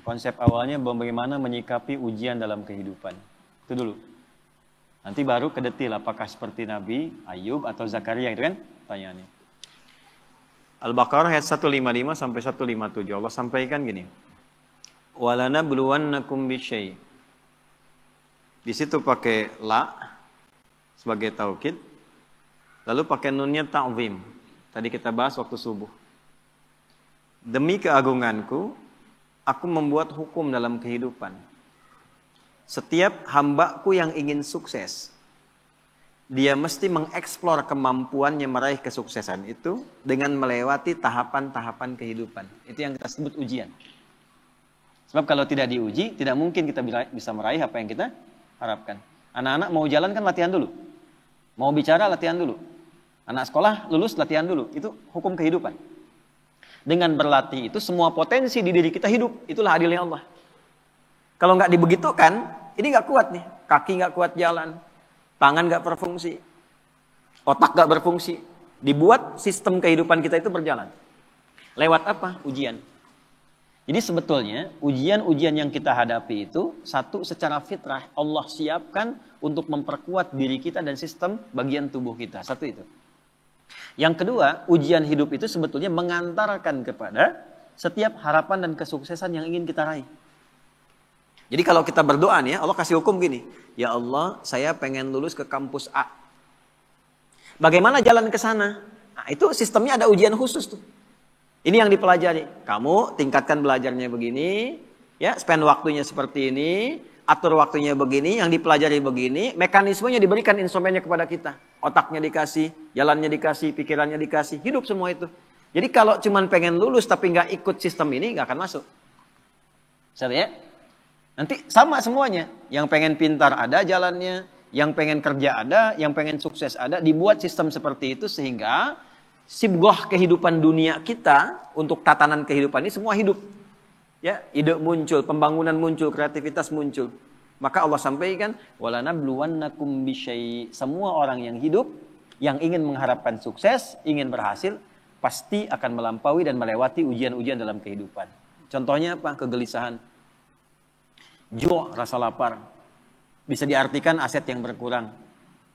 Konsep awalnya bagaimana menyikapi ujian dalam kehidupan. Itu dulu. Nanti baru ke detail apakah seperti Nabi Ayub atau Zakaria, itu kan pertanyaannya. Al-Baqarah ayat 155 sampai 157. Allah sampaikan gini. Walanabluwannakum bisyai'. Di situ pakai la sebagai taukid. Lalu pakai nunnya ta'zim. Tadi kita bahas waktu subuh. Demi keagunganku, aku membuat hukum dalam kehidupan. Setiap hambaku yang ingin sukses, dia mesti mengeksplor kemampuannya meraih kesuksesan itu dengan melewati tahapan-tahapan kehidupan. Itu yang kita sebut ujian. Sebab kalau tidak diuji, tidak mungkin kita bisa meraih apa yang kita harapkan. Anak-anak mau jalan kan latihan dulu. Mau bicara latihan dulu. Anak sekolah lulus latihan dulu. Itu hukum kehidupan. Dengan berlatih itu semua potensi di diri kita hidup. Itulah adilnya Allah. Kalau nggak dibegitukan, ini nggak kuat nih. Kaki nggak kuat jalan. Tangan nggak berfungsi. Otak nggak berfungsi. Dibuat sistem kehidupan kita itu berjalan. Lewat apa? Ujian. Jadi sebetulnya ujian-ujian yang kita hadapi itu satu secara fitrah Allah siapkan untuk memperkuat diri kita dan sistem bagian tubuh kita. Satu itu. Yang kedua, ujian hidup itu sebetulnya mengantarkan kepada setiap harapan dan kesuksesan yang ingin kita raih. Jadi kalau kita berdoa nih ya, Allah kasih hukum gini. Ya Allah, saya pengen lulus ke kampus A. Bagaimana jalan ke sana? Nah, itu sistemnya ada ujian khusus tuh. Ini yang dipelajari. Kamu tingkatkan belajarnya begini, ya, spend waktunya seperti ini, atur waktunya begini, yang dipelajari begini, mekanismenya diberikan instrumennya kepada kita. Otaknya dikasih, jalannya dikasih, pikirannya dikasih, hidup semua itu. Jadi kalau cuman pengen lulus tapi nggak ikut sistem ini, nggak akan masuk. Bisa ya? Nanti sama semuanya. Yang pengen pintar ada jalannya, yang pengen kerja ada, yang pengen sukses ada, dibuat sistem seperti itu sehingga sibgoh kehidupan dunia kita untuk tatanan kehidupan ini semua hidup. Ya, ide muncul, pembangunan muncul, kreativitas muncul. Maka Allah sampaikan, walanabluwannakum bisyai'. Semua orang yang hidup, yang ingin mengharapkan sukses, ingin berhasil, pasti akan melampaui dan melewati ujian-ujian dalam kehidupan. Contohnya apa? Kegelisahan. Ju', rasa lapar. Bisa diartikan aset yang berkurang.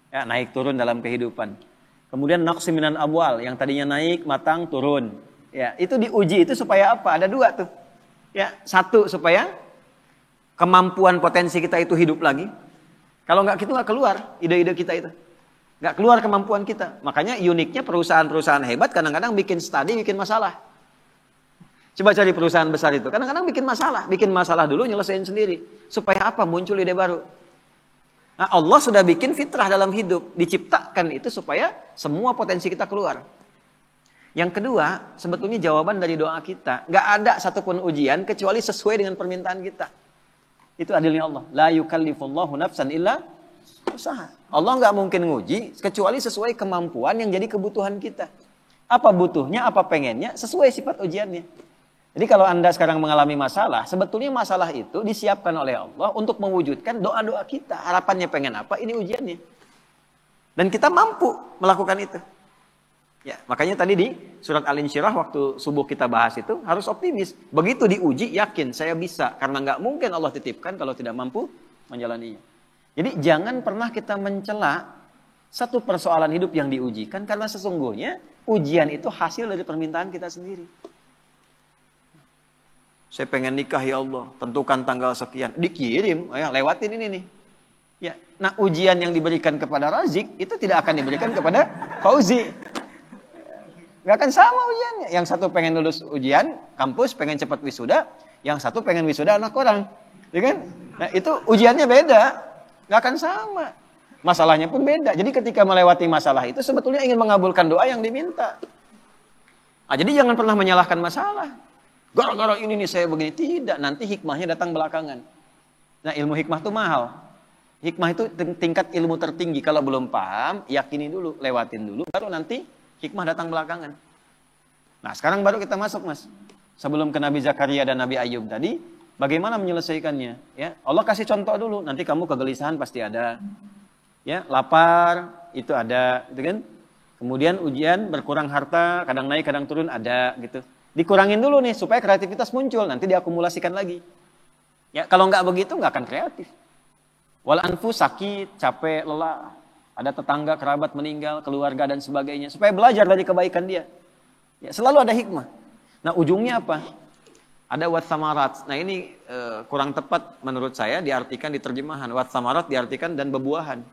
Ya, naik turun dalam kehidupan. Kemudian naqsi minan amwal, yang tadinya naik, matang, turun. Ya, itu diuji itu supaya apa? Ada dua tuh. Ya, satu supaya kemampuan potensi kita itu hidup lagi. Kalau nggak gitu nggak keluar ide-ide kita itu. Nggak keluar kemampuan kita. Makanya uniknya perusahaan-perusahaan hebat kadang-kadang bikin studi, bikin masalah. Coba cari perusahaan besar itu. Kadang-kadang bikin masalah dulu nyelesain sendiri. Supaya apa? Muncul ide baru. Nah, Allah sudah bikin fitrah dalam hidup. Diciptakan itu supaya semua potensi kita keluar. Yang kedua, sebetulnya jawaban dari doa kita. Nggak ada satupun ujian kecuali sesuai dengan permintaan kita. Itu adilnya Allah. La yukallifullahu nafsan illa usaha. Allah nggak mungkin nguji kecuali sesuai kemampuan yang jadi kebutuhan kita. Apa butuhnya, apa pengennya, sesuai sifat ujiannya. Jadi kalau Anda sekarang mengalami masalah, sebetulnya masalah itu disiapkan oleh Allah untuk mewujudkan doa-doa kita. Harapannya pengen apa, ini ujiannya. Dan kita mampu melakukan itu. Ya, makanya tadi di surat Al-Insyirah waktu subuh kita bahas itu harus optimis. Begitu diuji, yakin saya bisa. Karena nggak mungkin Allah titipkan kalau tidak mampu menjalaninya. Jadi jangan pernah kita mencela satu persoalan hidup yang diujikan. Karena sesungguhnya ujian itu hasil dari permintaan kita sendiri. Saya pengen nikah ya Allah, tentukan tanggal sekian. Dikirim, ya, lewatin ini nih. Ya, nah ujian yang diberikan kepada Razik itu tidak akan diberikan kepada Fauzi. Gak akan sama ujiannya. Yang satu pengen lulus ujian, kampus pengen cepat wisuda. Yang satu pengen wisuda anak orang. Ya kan? Nah itu ujiannya beda. Gak akan sama. Masalahnya pun beda. Jadi ketika melewati masalah itu sebetulnya ingin mengabulkan doa yang diminta. Nah, jadi jangan pernah menyalahkan masalah. Gara-gara ini nih saya begini. Tidak, nanti hikmahnya datang belakangan. Nah ilmu hikmah itu mahal. Hikmah itu tingkat ilmu tertinggi. Kalau belum paham, yakini dulu, lewatin dulu. Baru nanti hikmah datang belakangan. Nah sekarang baru kita masuk mas. Sebelum ke Nabi Zakaria dan Nabi Ayub tadi. Bagaimana menyelesaikannya? Ya, Allah kasih contoh dulu. Nanti kamu kegelisahan pasti ada. Ya, lapar itu ada. Gitu kan? Kemudian ujian berkurang harta. Kadang naik kadang turun ada gitu. Dikurangin dulu nih supaya kreativitas muncul, nanti diakumulasikan lagi. Ya, kalau nggak begitu nggak akan kreatif. Wal anfus sakit, capek, lelah, ada tetangga, kerabat meninggal, keluarga dan sebagainya, supaya belajar dari kebaikan dia. Ya, selalu ada hikmah. Nah, ujungnya apa? Ada wat samarat. Nah, ini kurang tepat menurut saya diartikan di terjemahan. Wat samarat diartikan dan bebuahan.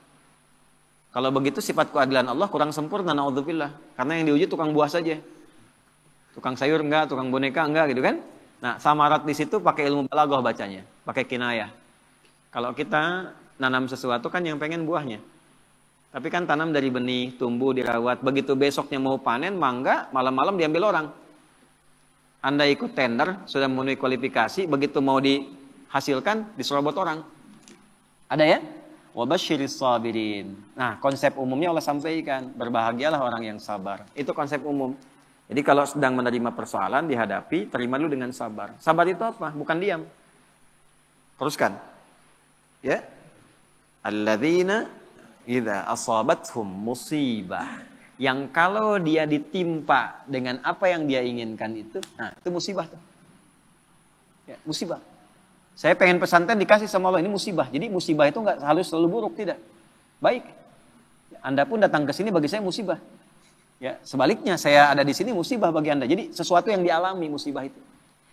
Kalau begitu sifat keadilan Allah kurang sempurna, naudzubillah. Karena yang diuji tukang buah saja. Tukang sayur enggak, tukang boneka enggak gitu kan? Nah, samarat di situ pakai ilmu balaghah bacanya, pakai kinayah. Kalau kita nanam sesuatu kan yang pengen buahnya. Tapi kan tanam dari benih, tumbuh, dirawat. Begitu besoknya mau panen, mangga, malam-malam diambil orang. Anda ikut tender, sudah memenuhi kualifikasi, begitu mau dihasilkan, diserobot orang. Ada ya? Wabasyiris sabirin. Nah, konsep umumnya Allah sampaikan, berbahagialah orang yang sabar. Itu konsep umum. Jadi kalau sedang menerima persoalan, dihadapi, terima dulu dengan sabar. Sabar itu apa? Bukan diam. Teruskan. Ya. Alladzina idza asabathum musibah. Yang kalau dia ditimpa dengan apa yang dia inginkan itu, nah itu musibah tuh. Ya, musibah. Saya pengen pesantren dikasih sama Allah, ini musibah. Jadi musibah itu nggak harus selalu buruk, tidak. Baik. Anda pun datang ke sini bagi saya musibah. Ya, sebaliknya saya ada di sini musibah bagi Anda. Jadi sesuatu yang dialami musibah itu.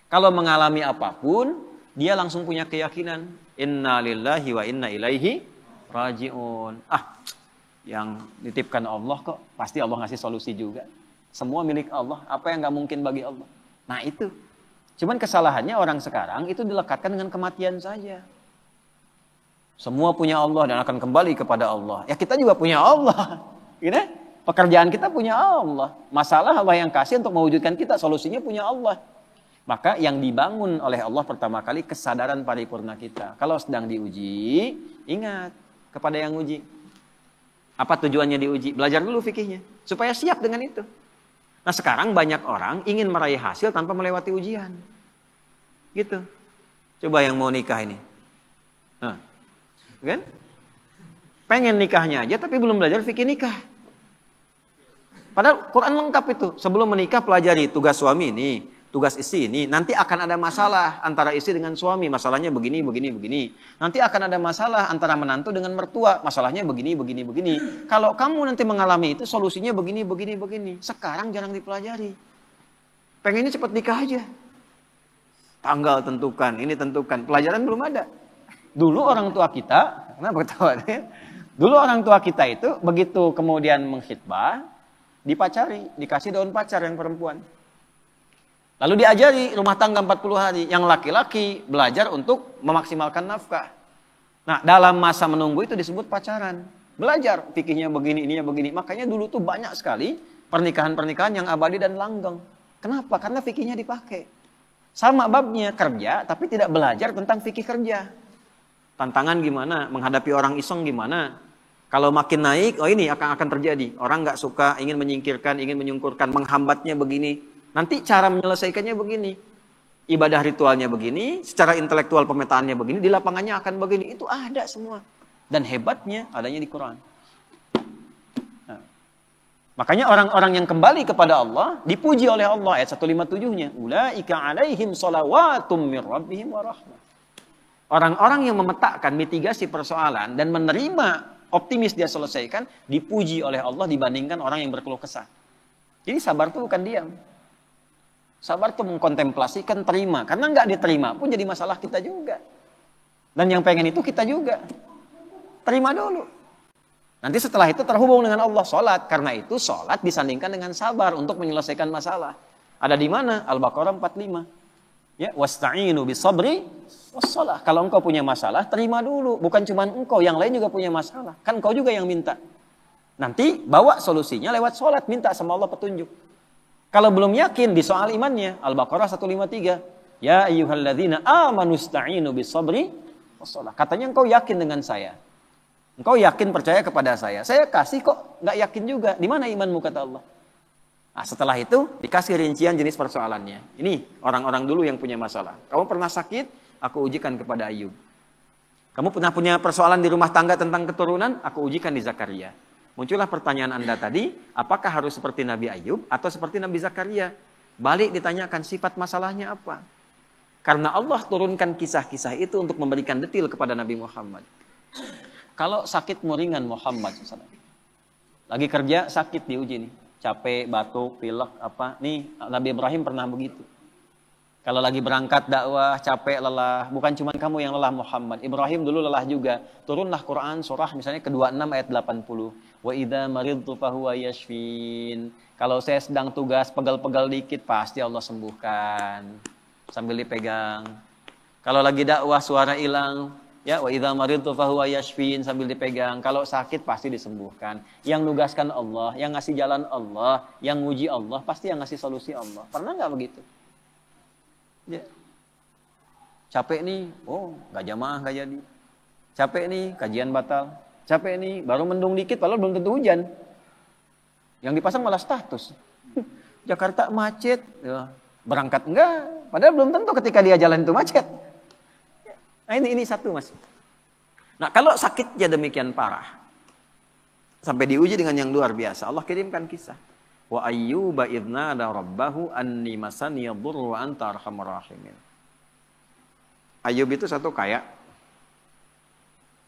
Kalau mengalami apapun, dia langsung punya keyakinan, inna lillahi wa inna ilaihi raji'un. Yang dititipkan Allah kok, pasti Allah ngasih solusi juga. Semua milik Allah, apa yang nggak mungkin bagi Allah. Nah itu. Cuman kesalahannya orang sekarang itu dilekatkan dengan kematian saja. Semua punya Allah dan akan kembali kepada Allah. Ya kita juga punya Allah. Gitu? Pekerjaan kita punya Allah. Masalah Allah yang kasih untuk mewujudkan kita. Solusinya punya Allah. Maka yang dibangun oleh Allah pertama kali kesadaran paripurna kita. Kalau sedang diuji, ingat kepada yang uji. Apa tujuannya diuji? Belajar dulu fikihnya. Supaya siap dengan itu. Nah sekarang banyak orang ingin meraih hasil tanpa melewati ujian. Gitu. Coba yang mau nikah ini. Nah, kan? Pengen nikahnya aja tapi belum belajar fikih nikah. Padahal Quran lengkap itu. Sebelum menikah pelajari tugas suami ini, tugas istri ini. Nanti akan ada masalah antara istri dengan suami. Masalahnya begini, begini, begini. Nanti akan ada masalah antara menantu dengan mertua. Masalahnya begini, begini, begini. Kalau kamu nanti mengalami itu, solusinya begini, begini, begini. Sekarang jarang dipelajari. Pengennya cepat nikah aja. Tanggal tentukan, ini tentukan. Pelajaran belum ada. Dulu orang tua kita, kenapa ketawa? Dulu orang tua kita itu, begitu kemudian mengkhitbah, dipacari, dikasih daun pacar yang perempuan. Lalu diajari rumah tangga 40 hari. Yang laki-laki belajar untuk memaksimalkan nafkah. Nah, dalam masa menunggu itu disebut pacaran. Belajar fikihnya begini, ininya begini. Makanya dulu tuh banyak sekali pernikahan-pernikahan yang abadi dan langgeng. Kenapa? Karena fikihnya dipakai. Sama babnya kerja, tapi tidak belajar tentang fikih kerja. Tantangan gimana? Menghadapi orang iseng gimana? Kalau makin naik, ini akan terjadi. Orang nggak suka, ingin menyingkirkan, ingin menyungkurkan, menghambatnya begini. Nanti cara menyelesaikannya begini. Ibadah ritualnya begini, secara intelektual pemetaannya begini, di lapangannya akan begini. Itu ada semua. Dan hebatnya adanya di Quran. Nah, makanya orang-orang yang kembali kepada Allah, dipuji oleh Allah. Ayat 157-nya. Ulaika alaihim salawatum mir rabbihim wa rahmah. Orang-orang yang memetakkan mitigasi persoalan dan menerima optimis dia selesaikan, dipuji oleh Allah dibandingkan orang yang berkeluh kesah. Jadi sabar itu bukan diam. Sabar itu mengkontemplasikan, terima. Karena nggak diterima pun jadi masalah kita juga. Dan yang pengen itu kita juga. Terima dulu. Nanti setelah itu terhubung dengan Allah, sholat. Karena itu sholat disandingkan dengan sabar untuk menyelesaikan masalah. Ada di mana? Al-Baqarah 45. Ya, wasta'inu bisabri wassalah. Kalau engkau punya masalah, terima dulu. Bukan cuma engkau, yang lain juga punya masalah. Kan engkau juga yang minta. Nanti bawa solusinya lewat sholat, minta sama Allah petunjuk. Kalau belum yakin di soal imannya, Al-Baqarah 153. Ya ayyuhalladzina amanu ista'inu bisabri wassalah. Katanya engkau yakin dengan saya. Engkau yakin percaya kepada saya. Saya kasih kok nggak yakin juga. Di mana imanmu kata Allah? Nah, setelah itu dikasih rincian jenis persoalannya. Ini orang-orang dulu yang punya masalah. Kamu pernah sakit? Aku ujikan kepada Ayub. Kamu pernah punya persoalan di rumah tangga tentang keturunan? Aku ujikan di Zakaria. Muncullah pertanyaan Anda tadi, apakah harus seperti Nabi Ayub atau seperti Nabi Zakaria? Balik ditanyakan sifat masalahnya apa. Karena Allah turunkan kisah-kisah itu untuk memberikan detail kepada Nabi Muhammad. Kalau sakitmu ringan Muhammad SAW. Lagi kerja sakit diuji nih. Capek, batuk, pilek, apa. Nih Nabi Ibrahim pernah begitu. Kalau lagi berangkat dakwah, capek, lelah. Bukan cuma kamu yang lelah Muhammad. Ibrahim dulu lelah juga. Turunlah Quran surah misalnya ke-26 ayat 80. Wa idza maridtu fahuwa yashfin. Kalau saya sedang tugas pegal-pegal dikit pasti Allah sembuhkan. Sambil dipegang. Kalau lagi dakwah suara hilang, ya wa idza maridtu fahuwa yashfin sambil dipegang. Kalau sakit pasti disembuhkan. Yang nugaskan Allah, yang ngasih jalan Allah, yang nguji Allah, pasti yang ngasih solusi Allah. Pernah nggak begitu? Ya. Capek nih, oh nggak jamaah nggak jadi. Capek nih, kajian batal. Capek nih, baru mendung dikit, padahal belum tentu hujan. Yang dipasang malah status. Jakarta macet, ya. Berangkat enggak, padahal belum tentu ketika dia jalan itu macet. Nah ini satu mas. Nah kalau sakitnya demikian parah, sampai diuji dengan yang luar biasa, Allah kirimkan kisah. Wa ayyuba idna ada rabbahu anni masani yadurru wa anta arhamur rahimin. Ayub itu satu kaya,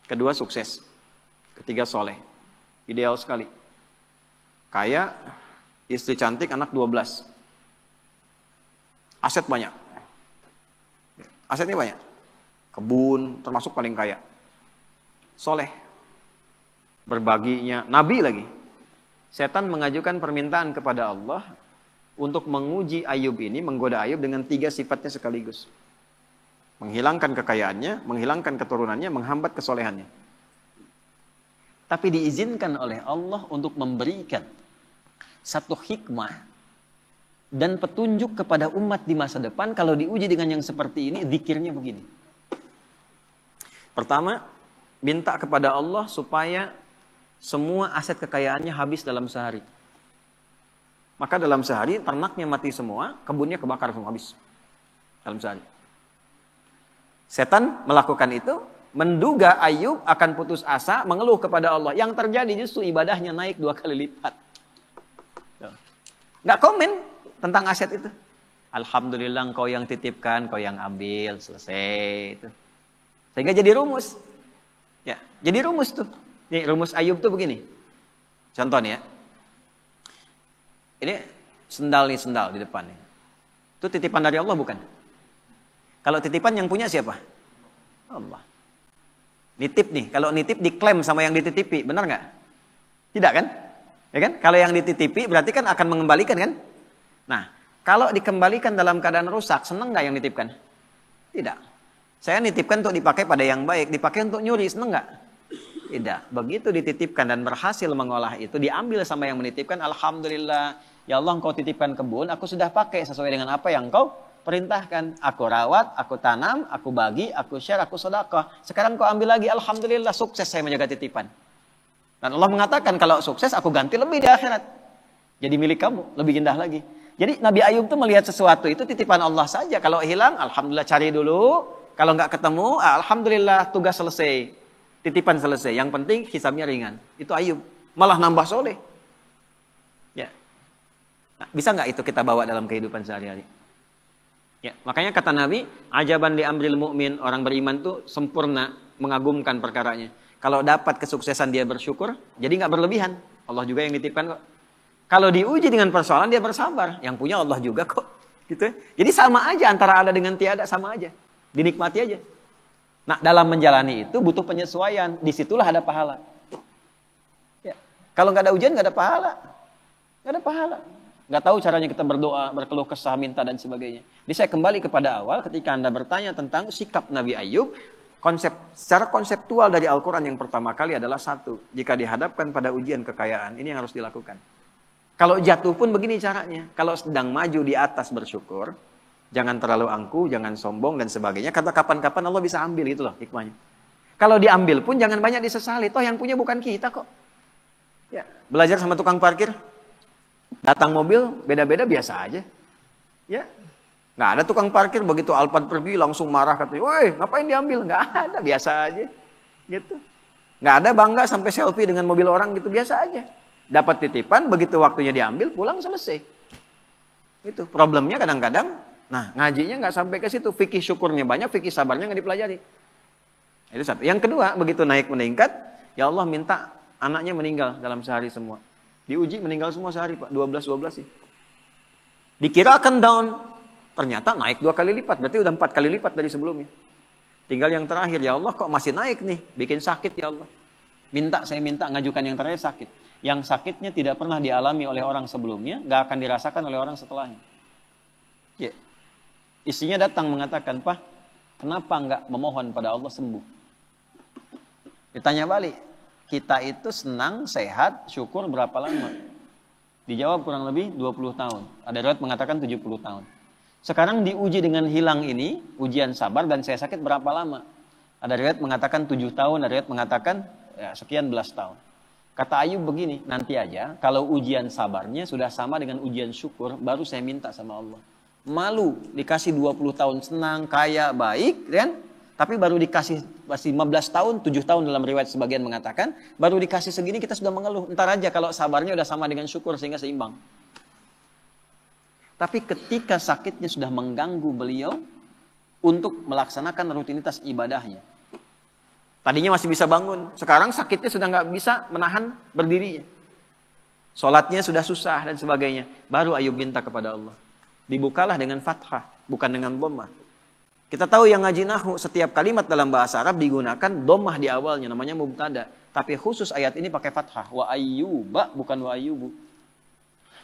kedua sukses, ketiga soleh, ideal sekali. Kaya, istri cantik, anak 12. Aset banyak. Asetnya banyak. Kebun, termasuk paling kaya. Soleh. Berbaginya, nabi lagi. Setan mengajukan permintaan kepada Allah untuk menguji Ayub ini, menggoda Ayub dengan 3 sifatnya sekaligus. Menghilangkan kekayaannya, menghilangkan keturunannya, menghambat kesolehannya. Tapi diizinkan oleh Allah untuk memberikan satu hikmah dan petunjuk kepada umat di masa depan. Kalau diuji dengan yang seperti ini, zikirnya begini. Pertama, minta kepada Allah supaya semua aset kekayaannya habis dalam sehari. Maka dalam sehari ternaknya mati semua, kebunnya kebakar semua habis. Dalam sehari. Setan melakukan itu, menduga Ayub akan putus asa, mengeluh kepada Allah. Yang terjadi justru ibadahnya naik 2 kali lipat. Nggak komen tentang aset itu. Alhamdulillah engkau yang titipkan, kau yang ambil, selesai itu. Sehingga jadi rumus. Ya, jadi rumus tuh. Nih, rumus Ayub tuh begini. Contoh nih ya. Ini sendal di depan nih. Itu titipan dari Allah bukan? Kalau titipan yang punya siapa? Allah. Nitip nih, kalau nitip diklaim sama yang dititipi, benar nggak? Tidak kan? Ya kan? Kalau yang dititipi berarti kan akan mengembalikan kan? Nah, kalau dikembalikan dalam keadaan rusak, seneng nggak yang nitipkan? Tidak. Saya nitipkan untuk dipakai pada yang baik, dipakai untuk nyuri, seneng nggak? Tidak. Begitu dititipkan dan berhasil mengolah itu, diambil sama yang menitipkan, alhamdulillah. Ya Allah, engkau titipkan kebun, aku sudah pakai sesuai dengan apa yang engkau perintahkan. Aku rawat, aku tanam, aku bagi, aku share, aku sedekah. Sekarang kau ambil lagi, alhamdulillah, sukses saya menjaga titipan. Dan Allah mengatakan kalau sukses aku ganti lebih di akhirat. Jadi milik kamu, lebih indah lagi. Jadi Nabi Ayub tuh melihat sesuatu itu titipan Allah saja. Kalau hilang, alhamdulillah cari dulu. Kalau nggak ketemu, alhamdulillah tugas selesai. Titipan selesai. Yang penting hisabnya ringan. Itu Ayub. Malah nambah soleh. Ya. Nah, bisa nggak itu kita bawa dalam kehidupan sehari-hari? Ya, makanya kata Nabi, ajaban li amril mu'min, orang beriman tuh sempurna, mengagumkan perkaranya. Kalau dapat kesuksesan dia bersyukur, jadi nggak berlebihan. Allah juga yang nitipkan kok. Kalau diuji dengan persoalan dia bersabar, yang punya Allah juga kok. Gitu. Jadi sama aja antara ada dengan tiada, sama aja. Dinikmati aja. Nah, dalam menjalani itu butuh penyesuaian. Disitulah ada pahala. Ya. Kalau nggak ada ujian nggak ada pahala. Nggak ada pahala. Nggak tahu caranya kita berdoa, berkeluh kesah, minta dan sebagainya. Jadi saya kembali kepada awal ketika Anda bertanya tentang sikap Nabi Ayub. Secara konseptual dari Al-Quran yang pertama kali adalah satu. Jika dihadapkan pada ujian kekayaan, ini yang harus dilakukan. Kalau jatuh pun begini caranya. Kalau sedang maju di atas bersyukur, jangan terlalu angkuh, jangan sombong dan sebagainya. Kata kapan-kapan Allah bisa ambil, itu loh hikmahnya. Kalau diambil pun jangan banyak disesali. Toh yang punya bukan kita kok. Ya, belajar sama tukang parkir. Datang mobil, beda-beda biasa aja. Ya. Nggak ada tukang parkir, begitu Alphard pergi langsung marah katanya, woi ngapain diambil? Nggak ada, biasa aja. Gitu. Nggak ada bangga sampai selfie dengan mobil orang gitu, biasa aja. Dapat titipan, begitu waktunya diambil, pulang selesai. Itu problemnya kadang-kadang, nah ngajinya nggak sampai ke situ. Fikih syukurnya banyak, fikih sabarnya nggak dipelajari. Itu satu. Yang kedua, begitu naik meningkat, ya Allah minta anaknya meninggal dalam sehari semua. Diuji meninggal semua sehari Pak, 12 sih. Dikira akan down, ternyata naik 2 kali lipat, berarti udah 4 kali lipat dari sebelumnya. Tinggal yang terakhir, ya Allah kok masih naik nih, bikin sakit ya Allah. Saya minta ngajukan yang terakhir sakit. Yang sakitnya tidak pernah dialami oleh orang sebelumnya, nggak akan dirasakan oleh orang setelahnya. Ya. Istrinya datang mengatakan, Pak, kenapa nggak memohon pada Allah sembuh? Ditanya balik, kita itu senang, sehat, syukur berapa lama? Dijawab kurang lebih 20 tahun. Ada riwayat mengatakan 70 tahun. Sekarang diuji dengan hilang ini, ujian sabar dan saya sakit berapa lama? Ada riwayat mengatakan 7 tahun, ada riwayat mengatakan ya, sekian belas tahun. Kata Ayub begini, nanti aja kalau ujian sabarnya sudah sama dengan ujian syukur, baru saya minta sama Allah. Malu, dikasih 20 tahun senang, kaya, baik, kan? Tapi baru dikasih masih 15 tahun, 7 tahun dalam riwayat sebagian mengatakan, baru dikasih segini kita sudah mengeluh. Ntar aja kalau sabarnya udah sama dengan syukur sehingga seimbang. Tapi ketika sakitnya sudah mengganggu beliau untuk melaksanakan rutinitas ibadahnya. Tadinya masih bisa bangun, sekarang sakitnya sudah nggak bisa menahan berdirinya. Sholatnya sudah susah dan sebagainya. Baru Ayub minta kepada Allah. Dibukalah dengan fathah, bukan dengan dhammah. Kita tahu yang ngaji nahwu, setiap kalimat dalam bahasa Arab digunakan dhammah di awalnya, namanya mubtada. Tapi khusus ayat ini pakai fathah. Wa ayyuba, bukan wa ayyubu.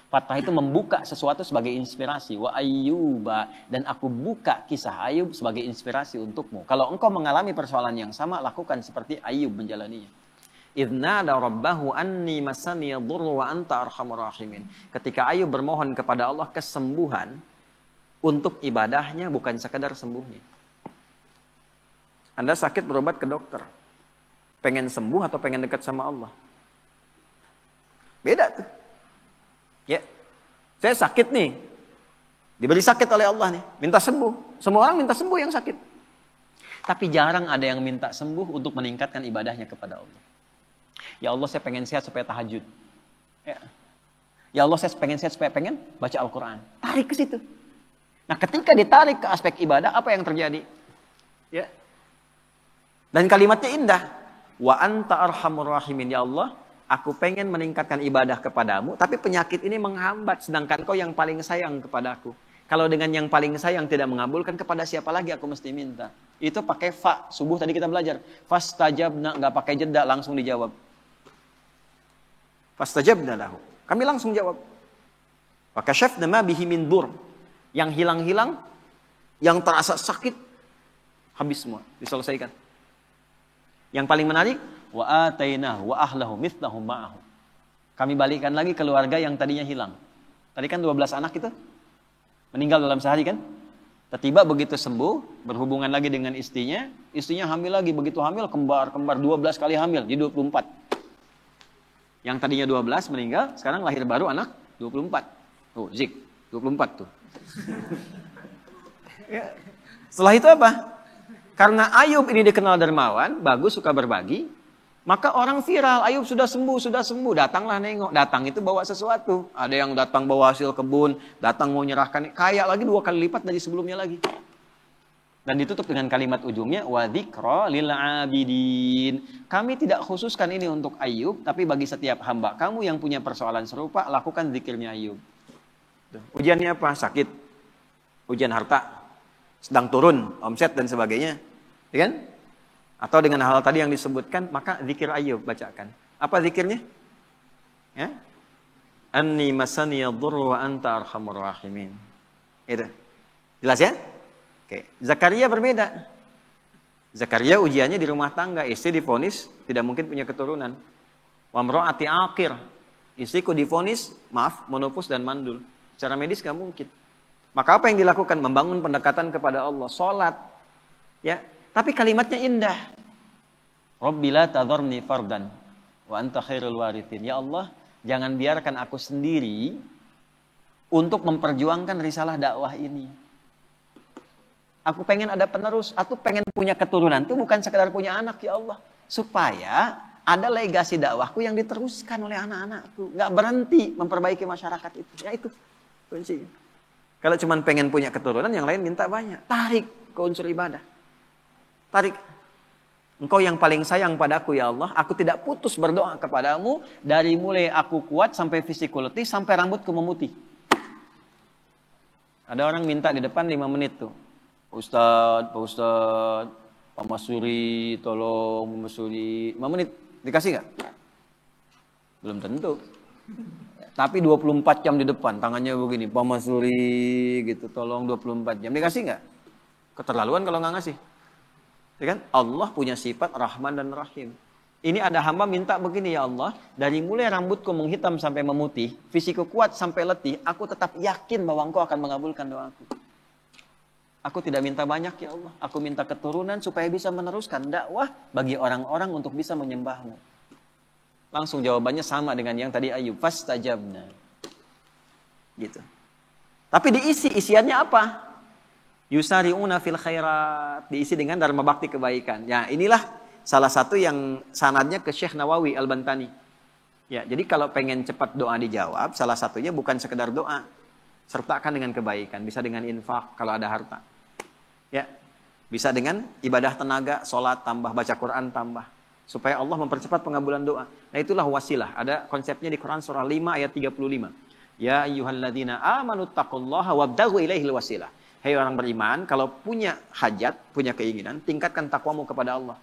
Fathah itu membuka sesuatu sebagai inspirasi. Wa ayyuba. Dan aku buka kisah Ayub sebagai inspirasi untukmu. Kalau engkau mengalami persoalan yang sama, lakukan seperti Ayub menjalaninya. Idnada rabbahu anni masani yadurru wa anta arhamur rahimin. Ketika Ayub bermohon kepada Allah kesembuhan untuk ibadahnya, bukan sekadar sembuhnya. Anda sakit berobat ke dokter. Pengen sembuh atau pengen dekat sama Allah? Beda tuh. Ya, saya sakit nih. Diberi sakit oleh Allah nih. Minta sembuh. Semua orang minta sembuh yang sakit. Tapi jarang ada yang minta sembuh untuk meningkatkan ibadahnya kepada Allah. Ya Allah saya pengen sehat supaya tahajud. Ya Allah saya pengen sehat supaya pengen baca Al-Quran. Tarik ke situ. Nah ketika ditarik ke aspek ibadah, apa yang terjadi? Ya. Dan kalimatnya indah. Wa anta arhamur rahimin. Ya Allah, aku pengen meningkatkan ibadah kepadamu, tapi penyakit ini menghambat, sedangkan kau yang paling sayang kepadaku. Kalau dengan yang paling sayang tidak mengabulkan, kepada siapa lagi aku mesti minta? Itu pakai fa. Subuh tadi kita belajar. Fastajabna, nggak pakai jeda, langsung dijawab. Fastajabna lahu. Kami langsung jawab. Fakashafna ma bihi min dur. Yang hilang-hilang, yang terasa sakit, habis semua, diselesaikan. Yang paling menarik, wa atainahu wa ahlahu mithlahum ma'ahu. Kami balikan lagi keluarga yang tadinya hilang. Tadi kan 12 anak itu meninggal dalam sehari kan? Tiba-tiba begitu sembuh, berhubungan lagi dengan istrinya hamil lagi, begitu hamil kembar 12 kali hamil, jadi 24. Yang tadinya 12 meninggal, sekarang lahir baru anak 24. Tuh, Zik, 24 tuh. Ya. Setelah itu apa? Karena Ayub ini dikenal dermawan, bagus, suka berbagi, maka orang viral, Ayub sudah sembuh, datanglah nengok. Datang itu bawa sesuatu. Ada yang datang bawa hasil kebun, datang mau nyerahkan, kaya lagi 2 kali lipat dari sebelumnya lagi. Dan ditutup dengan kalimat ujungnya, wa dzikra lil abidin. Kami tidak khususkan ini untuk Ayub, tapi bagi setiap hamba kamu yang punya persoalan serupa, lakukan zikirnya Ayub. Ujiannya apa? Sakit. Ujian harta. Sedang turun, omset dan sebagainya. Ya kan? Atau dengan hal tadi yang disebutkan, maka zikir Ayub bacakan. Apa zikirnya? Ya? Anni masani yadurru wa anta arhamur rahimin. Itu. Jelas ya? Oke. Zakaria berbeda. Zakaria ujiannya di rumah tangga. Istri divonis tidak mungkin punya keturunan. Wa mra'ati aqir. Istriku divonis, menopause dan mandul. Secara medis gak mungkin. Maka apa yang dilakukan? Membangun pendekatan kepada Allah. Sholat. Ya. Tapi kalimatnya indah. Rabbi la tadharni fardan wa anta khairul warithin. Ya Allah, jangan biarkan aku sendiri untuk memperjuangkan risalah dakwah ini. Aku pengen ada penerus, aku pengen punya keturunan. Itu bukan sekedar punya anak ya Allah. Supaya ada legasi dakwahku yang diteruskan oleh anak-anakku. Gak berhenti memperbaiki masyarakat itu. Ya itu kuncinya. Kalau cuma pengen punya keturunan, yang lain minta banyak. Tarik ke unsur ibadah. Tarik. Engkau yang paling sayang padaku ya Allah. Aku tidak putus berdoa kepadamu. Dari mulai aku kuat sampai fisikku letih, sampai rambutku memutih. Ada orang minta di depan 5 menit tuh. Pak Ustadz, Pak Masuri, tolong Pak Masuri. 5 menit, dikasih nggak? Belum tentu. Tapi 24 jam di depan, tangannya begini, Pak Masuri gitu, tolong 24 jam. Dikasih nggak? Keterlaluan kalau nggak ngasih. Ya kan? Allah punya sifat Rahman dan Rahim. Ini ada hamba minta begini, ya Allah, dari mulai rambutku menghitam sampai memutih, fisikku kuat sampai letih, aku tetap yakin bahwa Engkau akan mengabulkan doaku. Aku tidak minta banyak, ya Allah. Aku minta keturunan supaya bisa meneruskan dakwah bagi orang-orang untuk bisa menyembahmu. Langsung jawabannya sama dengan yang tadi Ayub. Fastajabna. Gitu. Tapi isiannya apa? Yusari'una fil khairat. Diisi dengan dharma bakti kebaikan. Ya, inilah salah satu yang sanadnya ke Syekh Nawawi Al-Bantani. Ya, jadi kalau pengen cepat doa dijawab, salah satunya bukan sekedar doa. Sertakan dengan kebaikan. Bisa dengan infak kalau ada harta. Ya, bisa dengan ibadah tenaga, sholat tambah, baca Quran tambah. Supaya Allah mempercepat pengabulan doa. Nah itulah wasilah. Ada konsepnya di Quran surah 5 ayat 35. Ya ayyuhalladzina amanu taqullaha wabtaghu ilaihil wasilah. Hei orang beriman, kalau punya hajat, punya keinginan, tingkatkan takwamu kepada Allah.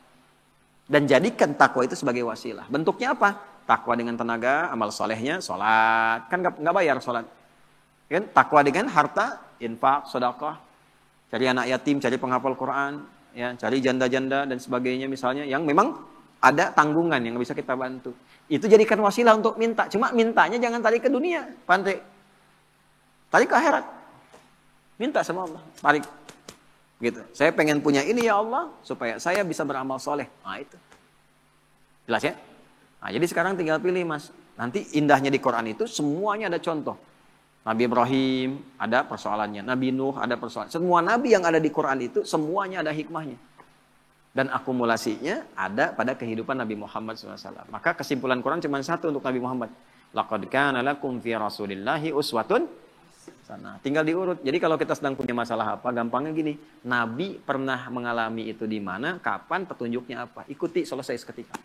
Dan jadikan takwa itu sebagai wasilah. Bentuknya apa? Takwa dengan tenaga, amal solehnya, sholat. Kan nggak bayar sholat. Kan? Takwa dengan harta, infak, sedekah. Cari anak yatim, cari penghafal Quran, ya, cari janda-janda dan sebagainya misalnya. Yang memang ada tanggungan yang bisa kita bantu. Itu jadikan wasilah untuk minta. Cuma mintanya jangan tarik ke dunia. Pantai. Tarik ke akhirat. Minta sama Allah. Tarik. Gitu. Saya pengen punya ini ya Allah. Supaya saya bisa beramal soleh. Nah itu. Jelas ya? Nah jadi sekarang tinggal pilih mas. Nanti indahnya di Quran itu semuanya ada contoh. Nabi Ibrahim ada persoalannya. Nabi Nuh ada persoalan. Semua nabi yang ada di Quran itu semuanya ada hikmahnya. Dan akumulasinya ada pada kehidupan Nabi Muhammad SAW. Maka kesimpulan Quran cuma satu untuk Nabi Muhammad. Laqad kana lakum fi rasulillahi uswatun sana. Tinggal diurut. Jadi kalau kita sedang punya masalah apa, gampangnya gini. Nabi pernah mengalami itu di mana, kapan, petunjuknya apa. Ikuti, selesai seketika.